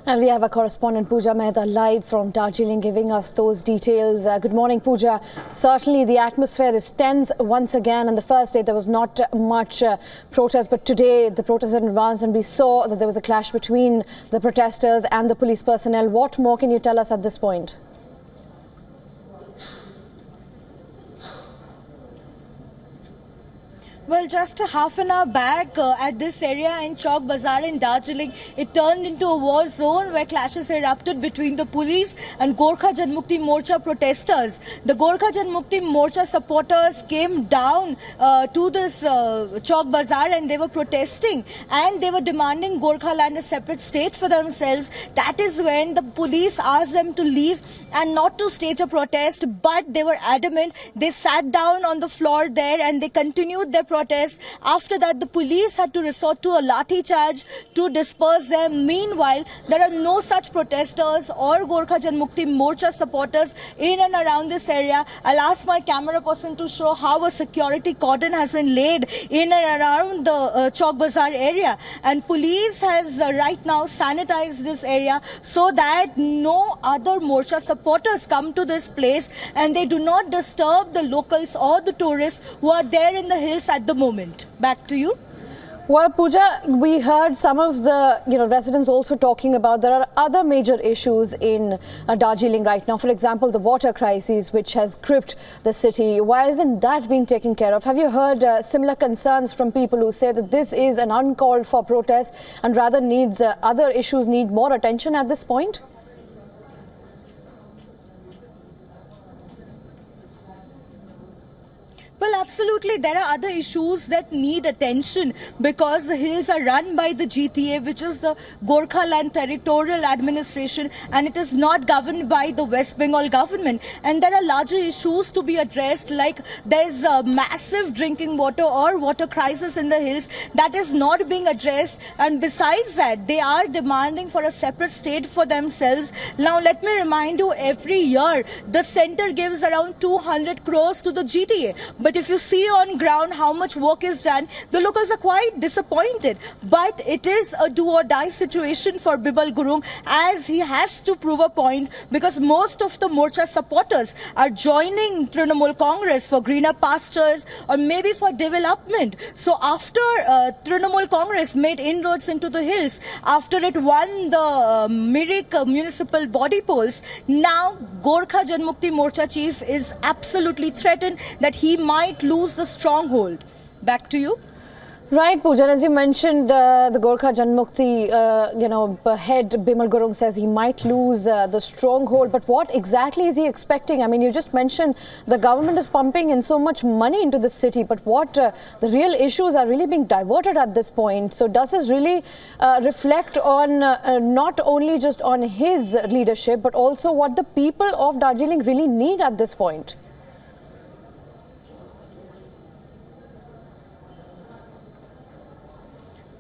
And we have our correspondent Pooja Mehta live from Darjeeling giving us those details. Good morning, Pooja. Certainly the atmosphere is tense once again. On the first day there was not much protest, but today the protest had advanced and we saw that there was a clash between the protesters and the police personnel. What more can you tell us at this point? Well, just a half an hour back at this area in Chowk Bazaar in Darjeeling, it turned into a war zone where clashes erupted between the police and Gorkha Janmukti Morcha protesters. The Gorkha Janmukti Morcha supporters came down to this Chowk Bazaar and they were protesting and they were demanding Gorkha land a separate state for themselves. That is when the police asked them to leave and not to stage a protest, but they were adamant. They sat down on the floor there and they continued their protest. After that, the police had to resort to a lathi charge to disperse them. Meanwhile, there are no such protesters or Gorkha Janmukti Morcha supporters in and around this area. I'll ask my camera person to show how a security cordon has been laid in and around the Chowk Bazaar area. And police has right now sanitized this area so that no other Morcha supporters come to this place and they do not disturb the locals or the tourists who are there in the hills at the moment. Back to you. Well, Pooja, we heard some of the residents also talking about there are other major issues in Darjeeling right now. For example, the water crisis which has gripped the city. Why isn't that being taken care of? Have you heard similar concerns from people who say that this is an uncalled for protest and rather needs other issues need more attention at this point? Well, absolutely. There are other issues that need attention because the hills are run by the GTA, which is the Gorkha Land Territorial Administration, and it is not governed by the West Bengal government. And there are larger issues to be addressed, like there's a massive drinking water or water crisis in the hills that is not being addressed. And besides that, they are demanding for a separate state for themselves. Now, let me remind you, every year, the center gives around 200 crores to the GTA. But if you see on ground how much work is done, the locals are quite disappointed. But it is a do or die situation for Bibal Gurung, as he has to prove a point, because most of the Morcha supporters are joining Trinamool Congress for greener pastures or maybe for development. So after Trinamool Congress made inroads into the hills, after it won the Mirik municipal body polls, now Gorkha Janmukti Morcha chief is absolutely threatened that he might lose the stronghold. Back to you. Right, Pooja, as you mentioned, the Gorkha Janmukti, head Bimal Gurung says he might lose the stronghold. But what exactly is he expecting? I mean, you just mentioned the government is pumping in so much money into the city, but what the real issues are really being diverted at this point. So does this really reflect on not only just on his leadership, but also what the people of Darjeeling really need at this point?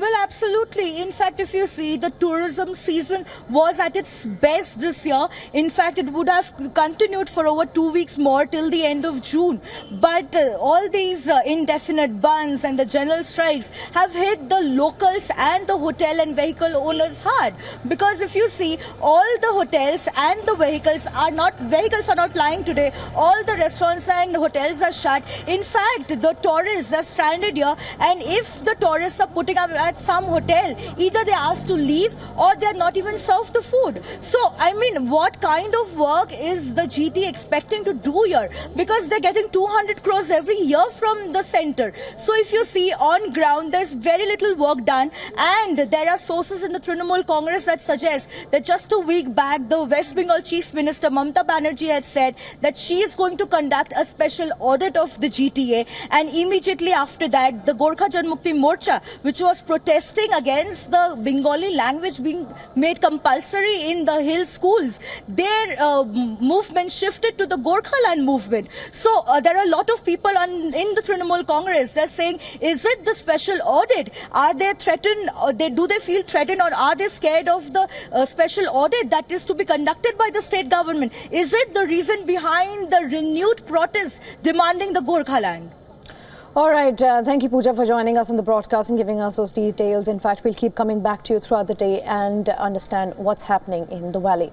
Well, absolutely. In fact, if you see, the tourism season was at its best this year. In fact, it would have continued for over 2 weeks more till the end of June. But all these indefinite bans and the general strikes have hit the locals and the hotel and vehicle owners hard. Because if you see, all the hotels and the vehicles are not plying today. All the restaurants and hotels are shut. In fact, the tourists are stranded here. And if the tourists are putting up at some hotel, either they are asked to leave or they are not even served the food. So, I mean, what kind of work is the GT expecting to do here? Because they're getting 200 crores every year from the center. So, if you see on ground, there's very little work done, and there are sources in the Trinamool Congress that suggest that just a week back, the West Bengal Chief Minister Mamata Banerjee had said that she is going to conduct a special audit of the GTA, and immediately after that, the Gorkha Janmukti Morcha, which was protesting against the Bengali language being made compulsory in the hill schools, their movement shifted to the Gorkha land movement. So there are a lot of people in the Trinamool Congress. They're saying, is it the special audit? Are they threatened? Do they feel threatened, or are they scared of the special audit that is to be conducted by the state government? Is it the reason behind the renewed protest demanding the Gorkha land? All right. Thank you, Pooja, for joining us on the broadcast and giving us those details. In fact, we'll keep coming back to you throughout the day and understand what's happening in the valley.